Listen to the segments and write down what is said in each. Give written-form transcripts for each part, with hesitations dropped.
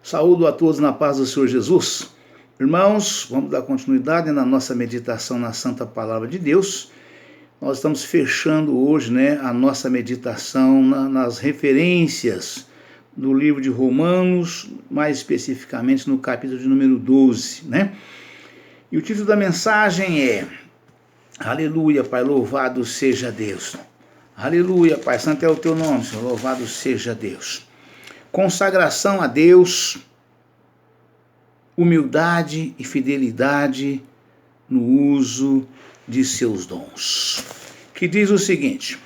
Saúdo a todos na paz do Senhor Jesus. Irmãos, vamos dar continuidade na nossa meditação na Santa Palavra de Deus. Nós estamos fechando hoje, a nossa meditação nas referências do livro de Romanos, mais especificamente no capítulo de número 12, E o título da mensagem é: Aleluia, Pai, louvado seja Deus. Aleluia, Pai, santo é o teu nome, Senhor, louvado seja Deus. Consagração a Deus, humildade e fidelidade no uso de seus dons. Que diz o seguinte: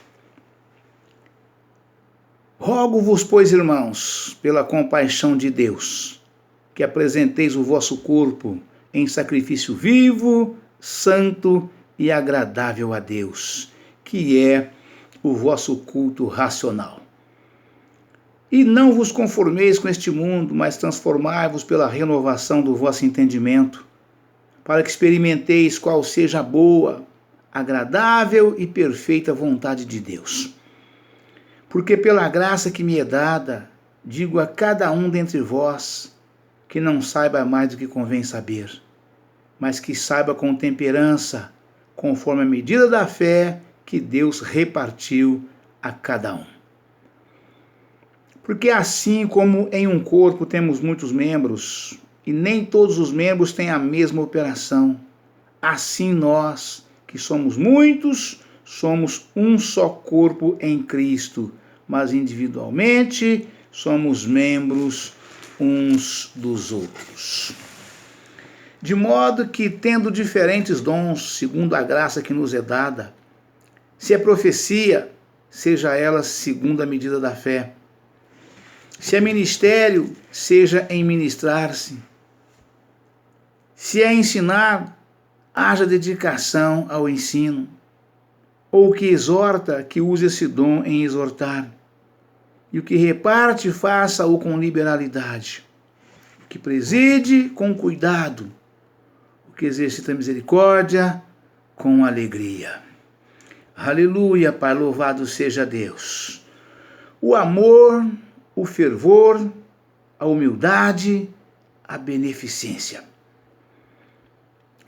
Rogo-vos, pois, irmãos, pela compaixão de Deus, que apresenteis o vosso corpo em sacrifício vivo, santo e agradável a Deus, que é o vosso culto racional. E não vos conformeis com este mundo, mas transformai-vos pela renovação do vosso entendimento, para que experimenteis qual seja a boa, agradável e perfeita vontade de Deus. Porque pela graça que me é dada, digo a cada um dentre vós, que não saiba mais do que convém saber, mas que saiba com temperança, conforme a medida da fé que Deus repartiu a cada um. Porque assim como em um corpo temos muitos membros, e nem todos os membros têm a mesma operação, assim nós, que somos muitos, somos um só corpo em Cristo, mas individualmente somos membros uns dos outros. De modo que, tendo diferentes dons, segundo a graça que nos é dada, se é profecia, seja ela segundo a medida da fé. Se é ministério, seja em ministrar-se. Se é ensinar, haja dedicação ao ensino. Ou o que exorta, que use esse dom em exortar. E o que reparte, faça-o com liberalidade. O que preside, com cuidado. O que exercita misericórdia, com alegria. Aleluia, Pai, louvado seja Deus. O amor, o fervor, a humildade, a beneficência.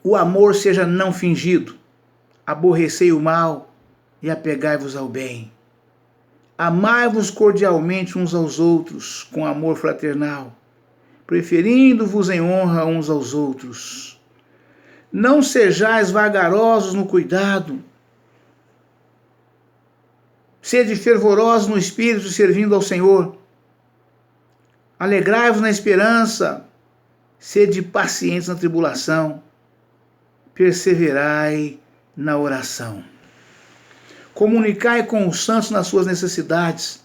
O amor seja não fingido, aborrecei o mal e apegai-vos ao bem. Amai-vos cordialmente uns aos outros, com amor fraternal, preferindo-vos em honra uns aos outros. Não sejais vagarosos no cuidado, sede fervorosos no espírito, servindo ao Senhor. Alegrai-vos na esperança, sede pacientes na tribulação, perseverai na oração. Comunicai com os santos nas suas necessidades,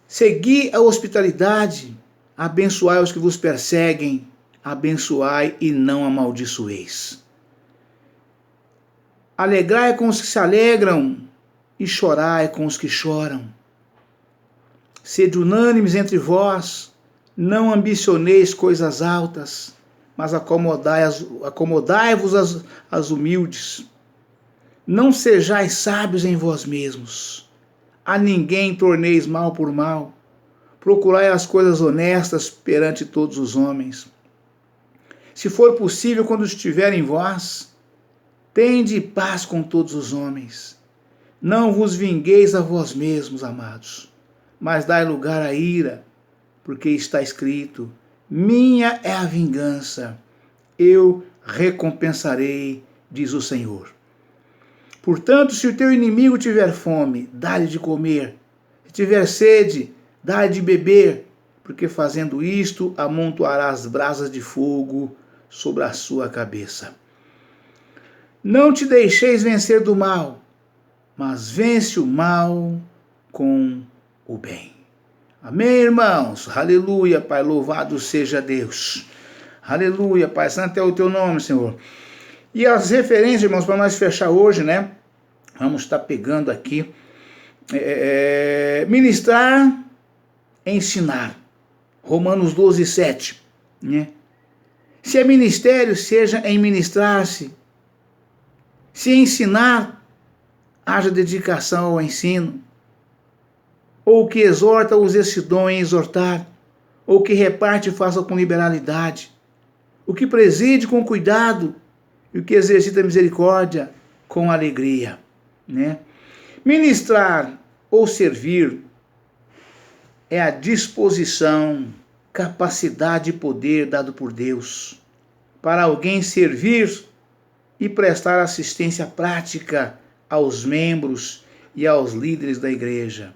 segui a hospitalidade, abençoai os que vos perseguem, abençoai e não amaldiçoeis. Alegrai com os que se alegram e chorai com os que choram. Sede unânimes entre vós, não ambicioneis coisas altas, mas acomodai-vos às humildes. Não sejais sábios em vós mesmos. A ninguém torneis mal por mal. Procurai as coisas honestas perante todos os homens. Se for possível, quando estiver em vós, tende paz com todos os homens. Não vos vingueis a vós mesmos, amados, mas dai lugar à ira, porque está escrito: minha é a vingança, eu recompensarei, diz o Senhor. Portanto, se o teu inimigo tiver fome, dá-lhe de comer. Se tiver sede, dá-lhe de beber, porque fazendo isto, amontoarás brasas de fogo sobre a sua cabeça. Não te deixeis vencer do mal, mas vence o mal com o bem. Amém, irmãos? Aleluia, Pai, louvado seja Deus. Aleluia, Pai, santo é o teu nome, Senhor. E as referências, irmãos, para nós fechar hoje, vamos estar pegando aqui, ministrar, ensinar. Romanos 12, 7. Se é ministério, seja em ministrar-se. Se ensinar, haja dedicação ao ensino. Ou que exorta, use esse dom em exortar. O que reparte, faça com liberalidade. O que preside, com cuidado. E o que exercita misericórdia, com alegria. Né? Ministrar ou servir é a disposição, capacidade e poder dado por Deus para alguém servir e prestar assistência prática aos membros e aos líderes da igreja,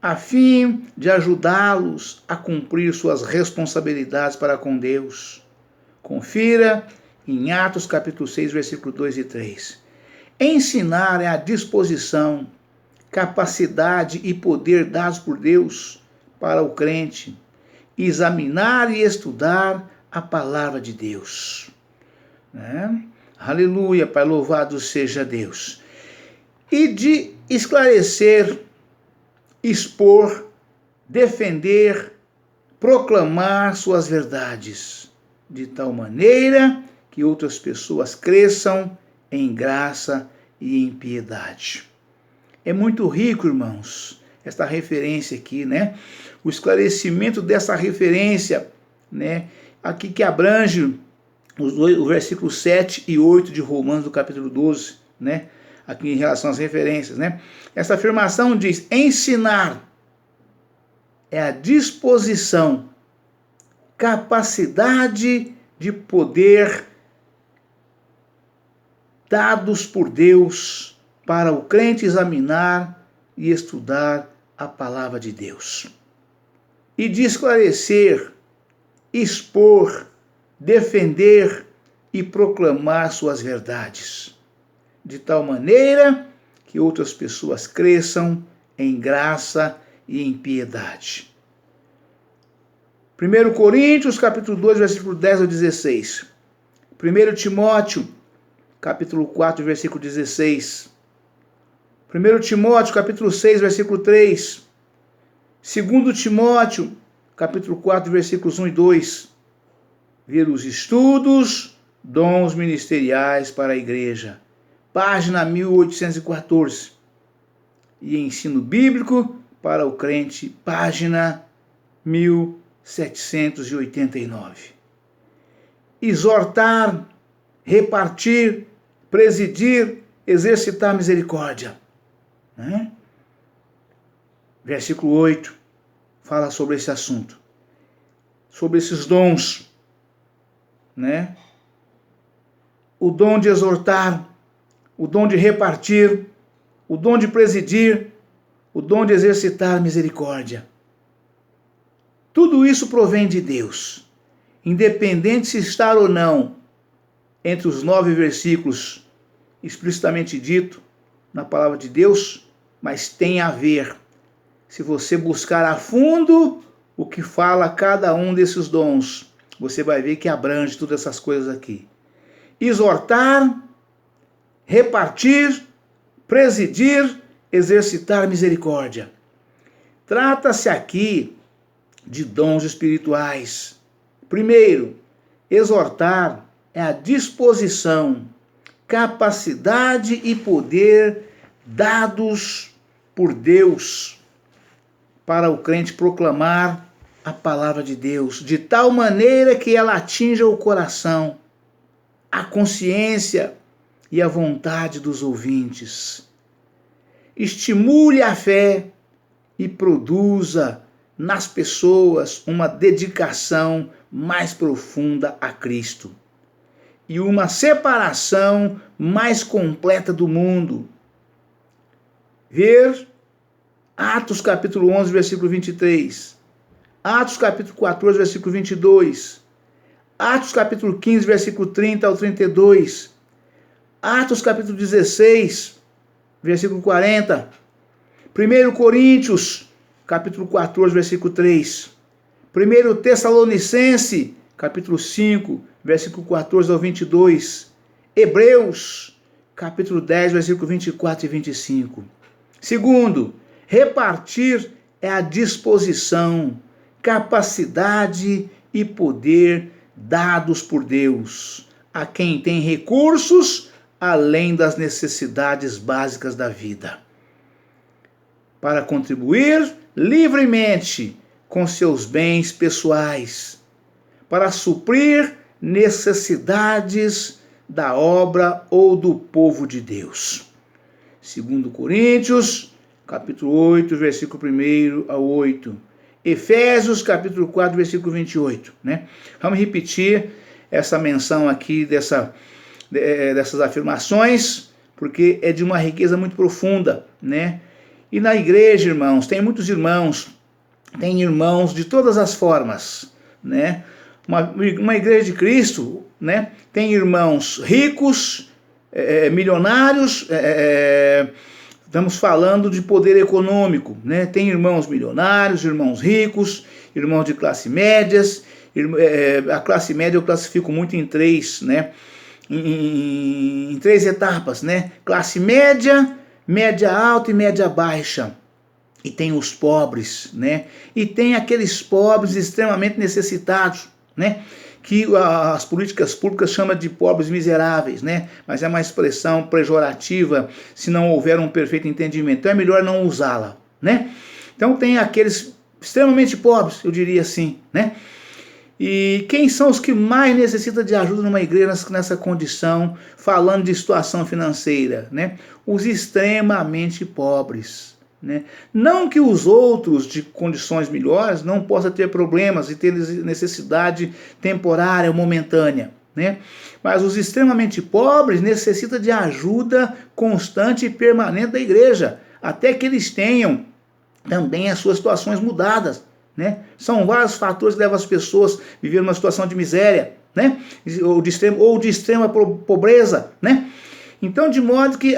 a fim de ajudá-los a cumprir suas responsabilidades para com Deus. Confira em Atos capítulo 6, versículo 2 e 3. Ensinar é a disposição, capacidade e poder dados por Deus para o crente examinar e estudar a palavra de Deus. Né? Aleluia, Pai, louvado seja Deus. E de esclarecer, expor, defender, proclamar suas verdades, de tal maneira que outras pessoas cresçam em graça e em piedade. É muito rico, irmãos, esta referência aqui, né? O esclarecimento dessa referência, né? Aqui que abrange o versículo 7 e 8 de Romanos, do capítulo 12, né? Aqui em relação às referências, né? Essa afirmação diz: ensinar é a disposição, capacidade de poder dados por Deus para o crente examinar e estudar a palavra de Deus. E de esclarecer, expor, defender e proclamar suas verdades, de tal maneira que outras pessoas cresçam em graça e em piedade. 1 Coríntios, capítulo 2, versículo 10 ao 16. 1 Timóteo, capítulo 4, versículo 16. 1 Timóteo, capítulo 6, versículo 3. 2 Timóteo, capítulo 4, versículos 1 e 2. Ver os estudos, dons ministeriais para a igreja. Página 1814. E ensino bíblico para o crente, página 1789. Exortar, repartir, presidir, exercitar misericórdia. Né? Versículo 8 fala sobre esse assunto, sobre esses dons, né? O dom de exortar, o dom de repartir, o dom de presidir, o dom de exercitar misericórdia. Tudo isso provém de Deus, independente se está ou não entre os 9 versículos explicitamente dito na palavra de Deus, mas tem a ver. Se você buscar a fundo o que fala cada um desses dons, você vai ver que abrange todas essas coisas aqui. Exortar, repartir, presidir, exercitar misericórdia. Trata-se aqui de dons espirituais. Primeiro, exortar é a disposição, capacidade e poder dados por Deus para o crente proclamar a palavra de Deus, de tal maneira que ela atinja o coração, a consciência e a vontade dos ouvintes. Estimule a fé e produza nas pessoas uma dedicação mais profunda a Cristo e uma separação mais completa do mundo. Ver Atos capítulo 11, versículo 23, Atos capítulo 14, versículo 22, Atos capítulo 15, versículo 30 ao 32, Atos capítulo 16, versículo 40, 1 Coríntios capítulo 14, versículo 3, 1 Tessalonicense capítulo 5, versículo 14 ao 22, Hebreus capítulo 10, versículo 24 e 25. Segundo, repartir é a disposição, capacidade e poder dados por Deus a quem tem recursos além das necessidades básicas da vida, para contribuir livremente com seus bens pessoais, para suprir necessidades da obra ou do povo de Deus. 2 Coríntios, capítulo 8, versículo 1 a 8. Efésios, capítulo 4, versículo 28. Né? Vamos repetir essa menção aqui dessas afirmações, porque é de uma riqueza muito profunda, né? E na igreja, irmãos, tem muitos irmãos, tem irmãos de todas as formas, né? Uma igreja de Cristo, né? Tem irmãos ricos, milionários, estamos falando de poder econômico, né? Tem irmãos milionários, irmãos ricos, irmãos de classe médias. A classe média eu classifico muito em três, né? Em três etapas, né? Classe média, média alta e média baixa. E tem os pobres, né? E tem aqueles pobres extremamente necessitados, né? Que as políticas públicas chamam de pobres miseráveis, né? Mas é uma expressão pejorativa se não houver um perfeito entendimento. Então é melhor não usá-la, né? Então tem aqueles extremamente pobres, eu diria assim, né? E quem são os que mais necessitam de ajuda numa igreja nessa condição, falando de situação financeira, né? Os extremamente pobres, né? Não que os outros de condições melhores não possam ter problemas e ter necessidade temporária, momentânea, né? Mas os extremamente pobres necessitam de ajuda constante e permanente da igreja, até que eles tenham também as suas situações mudadas, né? São vários fatores que levam as pessoas a viver numa situação de miséria, né? ou de extrema pobreza, né? Então, de modo que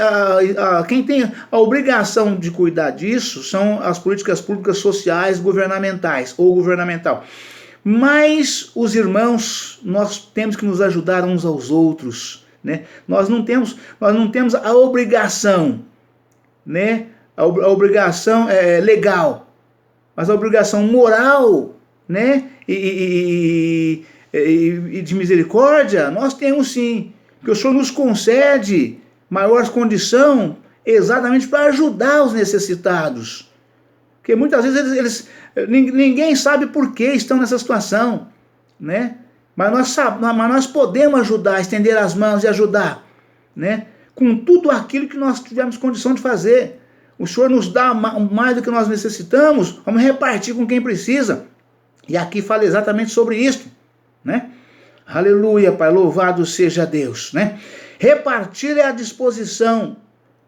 quem tem a obrigação de cuidar disso são as políticas públicas sociais governamentais ou governamental. Mas os irmãos, nós temos que nos ajudar uns aos outros, né? Nós não temos a obrigação, né? A obrigação legal, mas a obrigação moral, né? E de misericórdia, nós temos sim. Porque o Senhor nos concede maior condição exatamente para ajudar os necessitados. Porque muitas vezes ninguém sabe por que estão nessa situação, né? Mas nós podemos ajudar, estender as mãos e ajudar, né? Com tudo aquilo que nós tivemos condição de fazer. O Senhor nos dá mais do que nós necessitamos, vamos repartir com quem precisa. E aqui fala exatamente sobre isso, né? Aleluia, Pai, louvado seja Deus, né? Repartir é a disposição,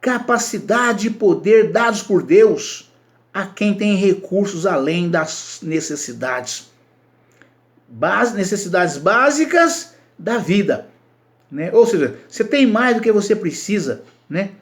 capacidade e poder dados por Deus a quem tem recursos além das necessidades. Necessidades básicas da vida, né? Ou seja, você tem mais do que você precisa, né?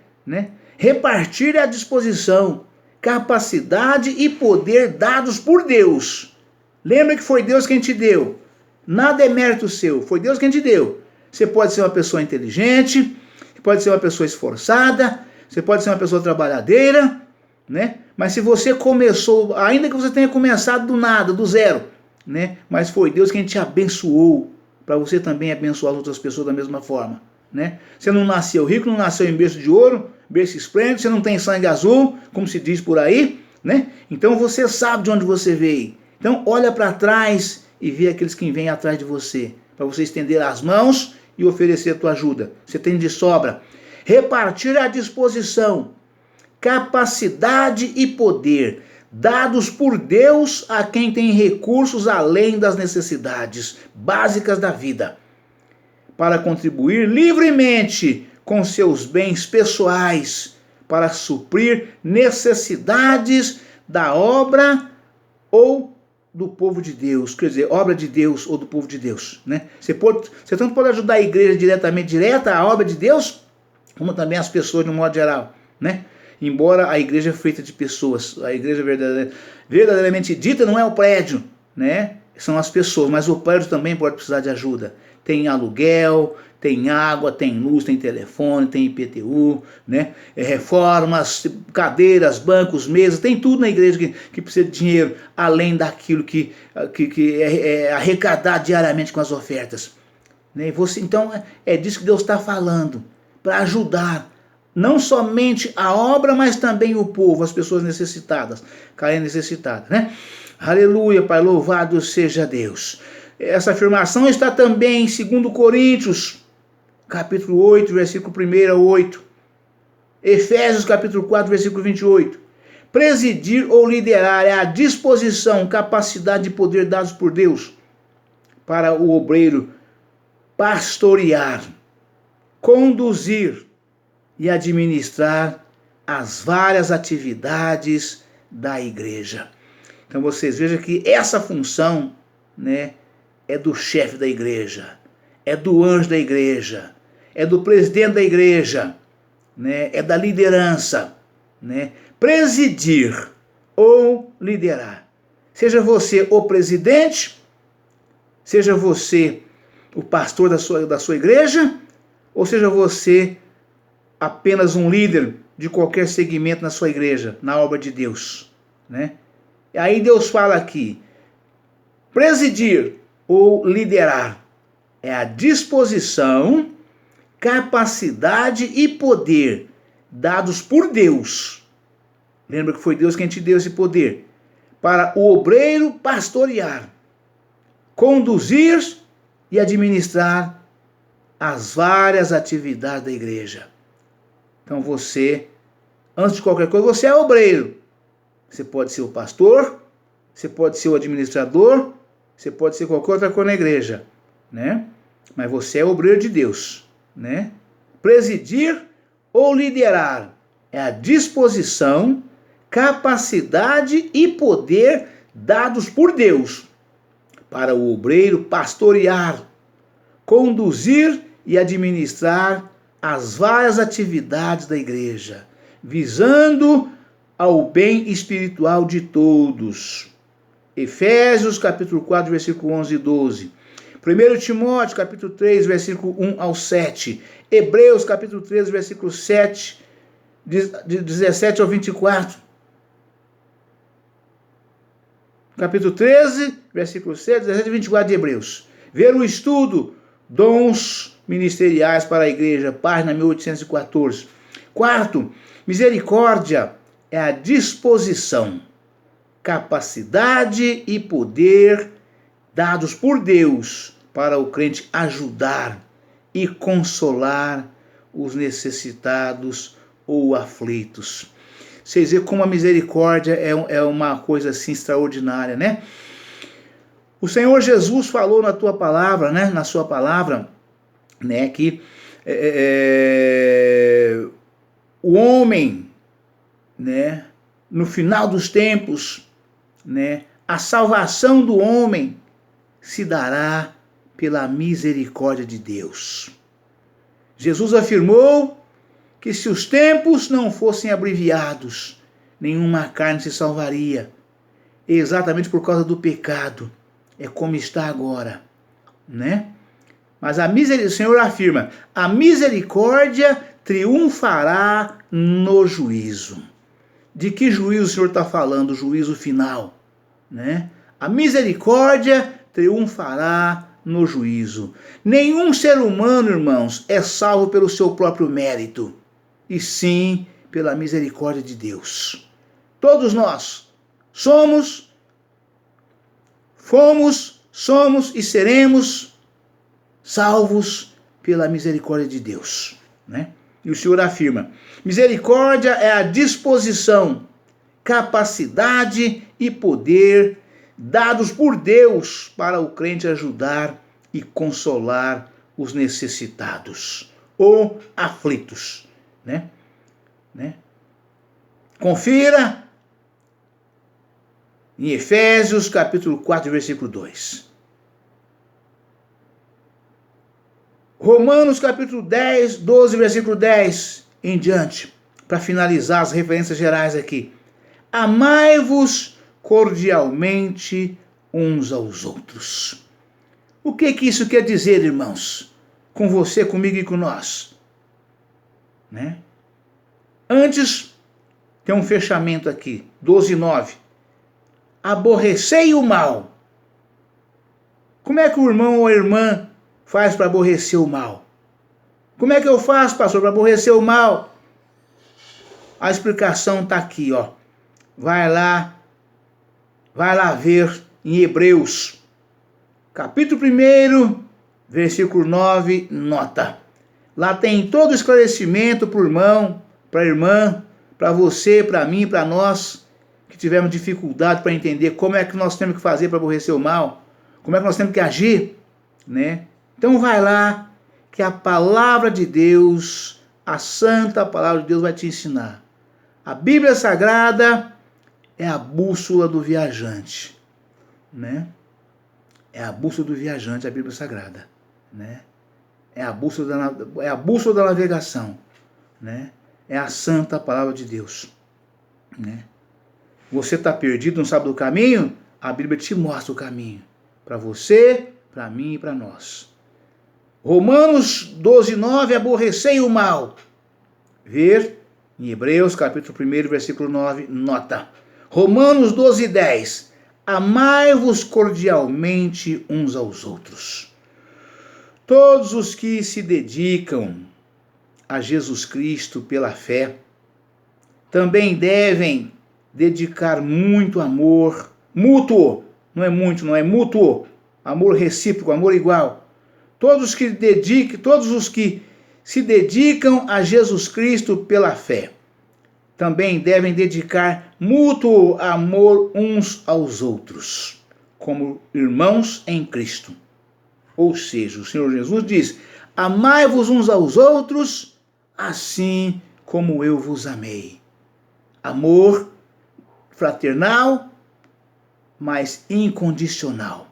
Repartir é a disposição, capacidade e poder dados por Deus. Lembra que foi Deus quem te deu. Nada é mérito seu, foi Deus quem te deu. Você pode ser uma pessoa inteligente, pode ser uma pessoa esforçada, você pode ser uma pessoa trabalhadeira, né? Mas se você começou, ainda que você tenha começado do nada, do zero, né? Mas foi Deus quem te abençoou, para você também abençoar as outras pessoas da mesma forma, né? Você não nasceu rico, não nasceu em berço de ouro, berço esplêndido, você não tem sangue azul, como se diz por aí, né? Então você sabe de onde você veio. Então olha para trás e vê aqueles que vêm atrás de você, para você estender as mãos e oferecer a tua ajuda. Você tem de sobra. Repartir à disposição, capacidade e poder, dados por Deus a quem tem recursos além das necessidades básicas da vida, para contribuir livremente com seus bens pessoais, para suprir necessidades da obra ou do povo de Deus, quer dizer, obra de Deus ou do povo de Deus, né? Você tanto pode ajudar a igreja direta à obra de Deus, como também as pessoas de um modo geral, né? Embora a igreja é feita de pessoas, a igreja verdadeiramente dita não é o prédio, né? São as pessoas, mas o prédio também pode precisar de ajuda. Tem aluguel, tem água, tem luz, tem telefone, tem IPTU, né? Reformas, cadeiras, bancos, mesas, tem tudo na igreja que precisa de dinheiro, além daquilo que é arrecadar diariamente com as ofertas, né? Então é disso que Deus está falando, para ajudar não somente a obra, mas também o povo, as pessoas necessitadas, carentes necessitadas, né? Aleluia, Pai, louvado seja Deus. Essa afirmação está também em 2 Coríntios, capítulo 8, versículo 1 a 8. Efésios, capítulo 4, versículo 28. Presidir ou liderar é a disposição, capacidade e poder dados por Deus para o obreiro pastorear, conduzir e administrar as várias atividades da igreja. Então vocês vejam que essa função, né, é do chefe da igreja, é do anjo da igreja, é do presidente da igreja, né, é da liderança, né? Presidir ou liderar. Seja você o presidente, seja você o pastor da sua igreja, ou seja você apenas um líder de qualquer segmento na sua igreja, na obra de Deus, né? E aí Deus fala aqui, presidir ou liderar é a disposição, capacidade e poder dados por Deus. Lembra que foi Deus quem te deu esse poder para o obreiro pastorear, conduzir e administrar as várias atividades da igreja. Então você, antes de qualquer coisa, você é obreiro. Você pode ser o pastor, você pode ser o administrador, você pode ser qualquer outra coisa na igreja, né? Mas você é obreiro de Deus, né? Presidir ou liderar é a disposição, capacidade e poder dados por Deus para o obreiro pastorear, conduzir e administrar as várias atividades da igreja, visando ao bem espiritual de todos. Efésios, capítulo 4, versículo 11 e 12. 1 Timóteo, capítulo 3, versículo 1 ao 7. Hebreus, capítulo 13, versículo 7, de 17 ao 24. Capítulo 13, versículo 7, 17 e 24 de Hebreus. Ver o estudo, dons ministeriais para a igreja, página 1814. Quarto, misericórdia é a disposição, capacidade e poder dados por Deus para o crente ajudar e consolar os necessitados ou aflitos. Vocês veem como a misericórdia é uma coisa assim extraordinária, né? O Senhor Jesus falou na tua palavra, né? Na sua palavra, né? Que o homem, né? No final dos tempos, né? A salvação do homem se dará pela misericórdia de Deus. Jesus afirmou que se os tempos não fossem abreviados, nenhuma carne se salvaria, exatamente por causa do pecado. É como está agora, né? Mas o Senhor afirma, a misericórdia triunfará no juízo. De que juízo o Senhor está falando? O juízo final, né? A misericórdia triunfará no juízo. Nenhum ser humano, irmãos, é salvo pelo seu próprio mérito, e sim pela misericórdia de Deus. Todos nós somos e seremos salvos pela misericórdia de Deus, né? E o Senhor afirma, misericórdia é a disposição, capacidade e poder dados por Deus para o crente ajudar e consolar os necessitados ou aflitos, né? Confira em Efésios capítulo 4, versículo 2. Romanos capítulo 10, 12, versículo 10 em diante, para finalizar as referências gerais aqui. Amai-vos cordialmente uns aos outros. O que isso quer dizer, irmãos? Com você, comigo e com nós, né? Antes, tem um fechamento aqui, 12:9. Aborrecei o mal. Como é que o irmão ou a irmã faz para aborrecer o mal? Como é que eu faço, pastor, para aborrecer o mal? A explicação está aqui, ó. Vai lá ver em Hebreus, capítulo 1, versículo 9, nota. Lá tem todo o esclarecimento para o irmão, para a irmã, para você, para mim, para nós, que tivemos dificuldade para entender como é que nós temos que fazer para aborrecer o mal, como é que nós temos que agir, né? Então vai lá, que a palavra de Deus, a santa palavra de Deus vai te ensinar. A Bíblia Sagrada é a bússola do viajante, né? É a bússola do viajante, a Bíblia Sagrada, né? É a bússola da navegação, né? É a santa palavra de Deus, né? Você está perdido, não sabe do caminho? A Bíblia te mostra o caminho, para você, para mim e para nós. Romanos 12, 9, aborrecei o mal. Ver em Hebreus, capítulo 1, versículo 9, nota. Romanos 12, 10, amai-vos cordialmente uns aos outros. Todos os que se dedicam a Jesus Cristo pela fé também devem dedicar muito amor mútuo, não é mútuo, amor recíproco, amor igual. Todos os que se dedicam a Jesus Cristo pela fé também devem dedicar mútuo amor uns aos outros, como irmãos em Cristo. Ou seja, o Senhor Jesus diz: amai-vos uns aos outros, assim como eu vos amei. Amor fraternal, mas incondicional,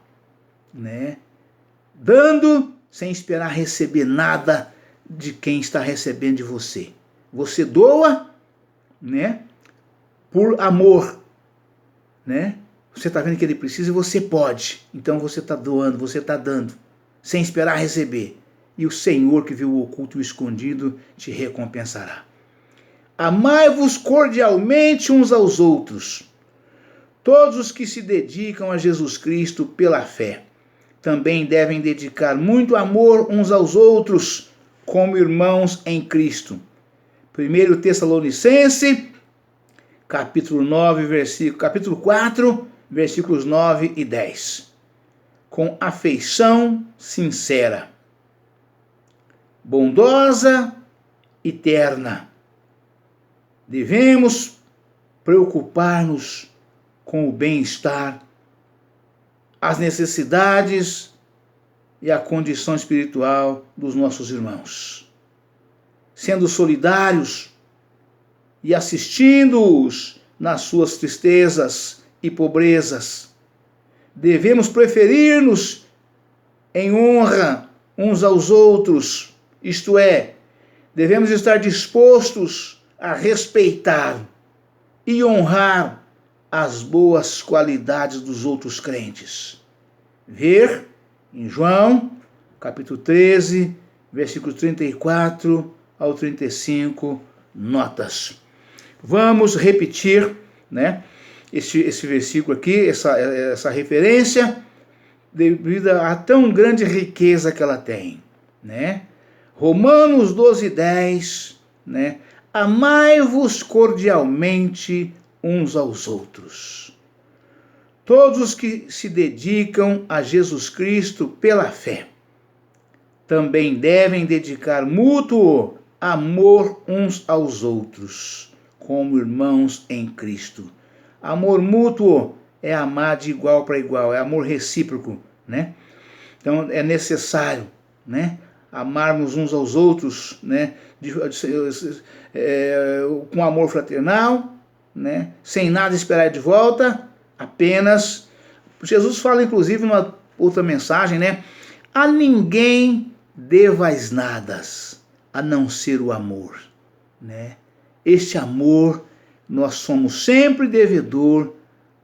né? Dando sem esperar receber nada de quem está recebendo de você. Você doa, né? Por amor, né? Você está vendo que ele precisa e você pode. Então você está doando, você está dando, sem esperar receber. E o Senhor que viu o oculto e o escondido te recompensará. Amai-vos cordialmente uns aos outros. Todos os que se dedicam a Jesus Cristo pela fé também devem dedicar muito amor uns aos outros, como irmãos em Cristo. 1 Tessalonicenses, capítulo 4, versículos 9 e 10. Com afeição sincera, bondosa e terna, devemos preocupar-nos com o bem-estar, as necessidades e a condição espiritual dos nossos irmãos, sendo solidários e assistindo-os nas suas tristezas e pobrezas. Devemos preferir-nos em honra uns aos outros, isto é, devemos estar dispostos a respeitar e honrar as boas qualidades dos outros crentes. Ver em João, capítulo 13, versículos 34 ao 35, notas. Vamos repetir, né, esse versículo aqui, essa referência, devido a tão grande riqueza que ela tem, né? Romanos 12, 10, né? Amai-vos cordialmente uns aos outros. Todos os que se dedicam a Jesus Cristo pela fé também devem dedicar mútuo amor uns aos outros, como irmãos em Cristo. Amor mútuo é amar de igual para igual, é amor recíproco, né? Então é necessário, né, amarmos uns aos outros, né, com amor fraternal, né, sem nada esperar de volta, apenas. Jesus fala inclusive numa outra mensagem, né, a ninguém devais nada, a não ser o amor, né? Este amor nós somos sempre devedor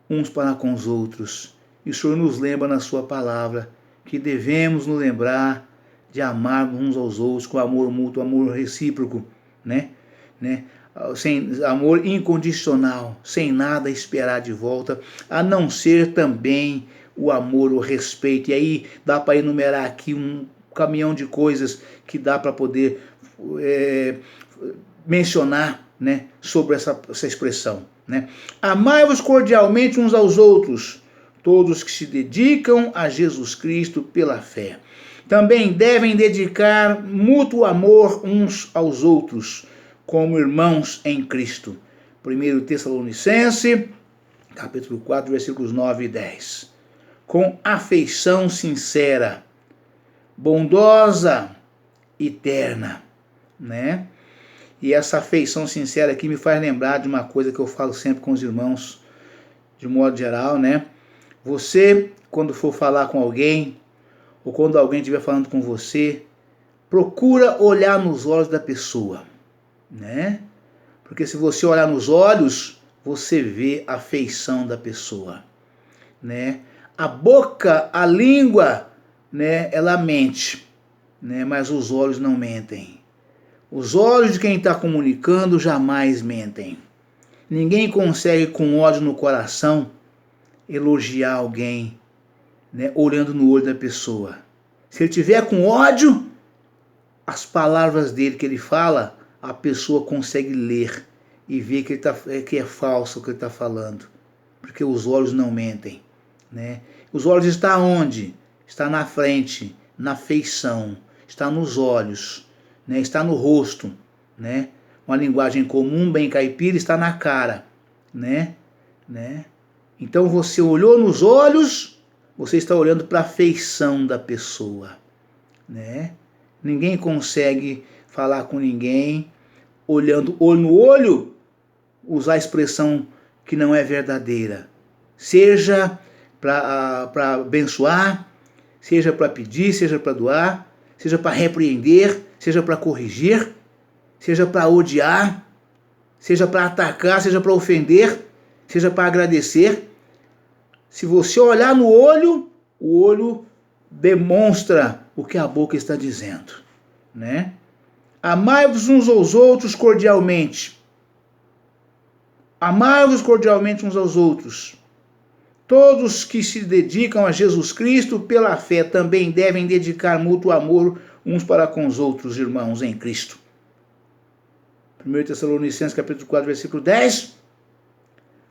uns para com os outros. E o Senhor nos lembra na sua palavra que devemos nos lembrar de amar uns aos outros com amor mútuo, amor recíproco, né? Sem amor incondicional, sem nada esperar de volta, a não ser também o amor, o respeito. E aí dá para enumerar aqui um caminhão de coisas que dá para poder mencionar, né, sobre essa expressão, né? Amai-vos cordialmente uns aos outros, todos que se dedicam a Jesus Cristo pela fé. Também devem dedicar mútuo amor uns aos outros, como irmãos em Cristo. 1 Tessalonicenses, capítulo 4, versículos 9 e 10. Com afeição sincera, bondosa e terna, né? E essa afeição sincera aqui me faz lembrar de uma coisa que eu falo sempre com os irmãos, de modo geral, né? Você, quando for falar com alguém, ou quando alguém estiver falando com você, procura olhar nos olhos da pessoa, né? Porque se você olhar nos olhos, você vê a afeição da pessoa, né? A boca, a língua, né, ela mente, né? Mas os olhos não mentem. Os olhos de quem está comunicando jamais mentem. Ninguém consegue, com ódio no coração, elogiar alguém, né, olhando no olho da pessoa. Se ele tiver com ódio, as palavras dele que ele fala, a pessoa consegue ler e ver que é falso o que ele está falando. Porque os olhos não mentem, né? Os olhos estão onde? Está na frente, na feição, está nos olhos, né? Está no rosto, né? Uma linguagem comum, bem caipira, está na cara, né? Então você olhou nos olhos, você está olhando para a feição da pessoa, né? Ninguém consegue falar com ninguém olhando olho no olho, usar a expressão que não é verdadeira. Seja para abençoar, seja para pedir, seja para doar, seja para repreender, seja para corrigir, seja para odiar, seja para atacar, seja para ofender, seja para agradecer. Se você olhar no olho, o olho demonstra o que a boca está dizendo, né? Amai-vos uns aos outros cordialmente. Amai-vos cordialmente uns aos outros. Todos que se dedicam a Jesus Cristo pela fé também devem dedicar mútuo amor uns para com os outros, irmãos em Cristo. 1 Tessalonicenses capítulo 4, versículo 10.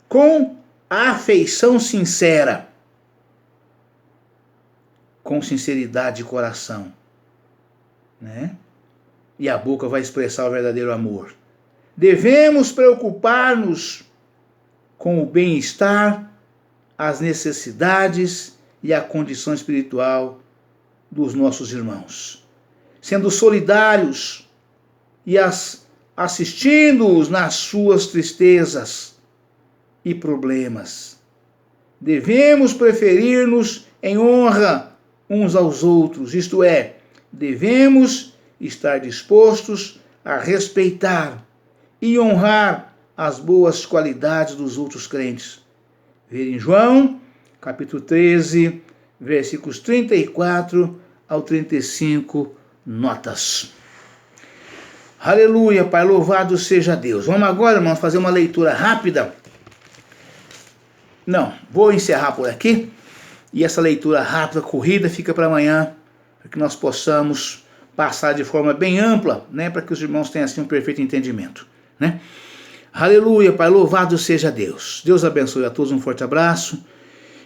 Com afeição sincera, com sinceridade de coração, né? E a boca vai expressar o verdadeiro amor. Devemos preocupar-nos com o bem-estar, as necessidades e a condição espiritual dos nossos irmãos, sendo solidários e assistindo-os nas suas tristezas e problemas. Devemos preferir-nos em honra uns aos outros, isto é, devemos estar dispostos a respeitar e honrar as boas qualidades dos outros crentes. Ver em João, capítulo 13, versículos 34 ao 35, notas. Aleluia, Pai, louvado seja Deus. Vamos agora, irmãos, fazer uma leitura rápida. Não, vou encerrar por aqui. E essa leitura rápida, corrida, fica para amanhã, para que nós possamos passar de forma bem ampla, né, para que os irmãos tenham assim um perfeito entendimento, né? Aleluia, Pai, louvado seja Deus. Deus abençoe a todos, um forte abraço.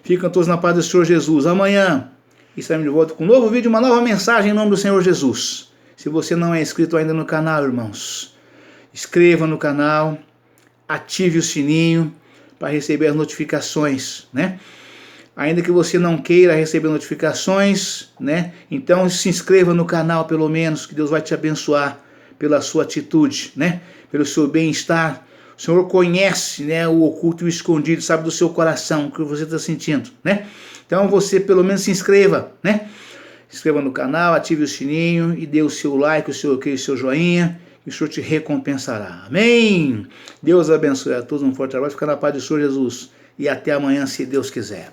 Ficam todos na paz do Senhor Jesus. Amanhã estaremos de volta com um novo vídeo, uma nova mensagem em nome do Senhor Jesus. Se você não é inscrito ainda no canal, irmãos, inscreva no canal, ative o sininho para receber as notificações, né? Ainda que você não queira receber notificações, né? Então se inscreva no canal pelo menos, que Deus vai te abençoar pela sua atitude, né? Pelo seu bem-estar. O Senhor conhece, né, o oculto e o escondido, sabe do seu coração, o que você está sentindo, né? Então você pelo menos se inscreva, né? Se inscreva no canal, ative o sininho e dê o seu like, o seu ok, o seu joinha, e o Senhor te recompensará. Amém? Deus abençoe a todos, um forte abraço, fica na paz do Senhor Jesus e até amanhã, se Deus quiser.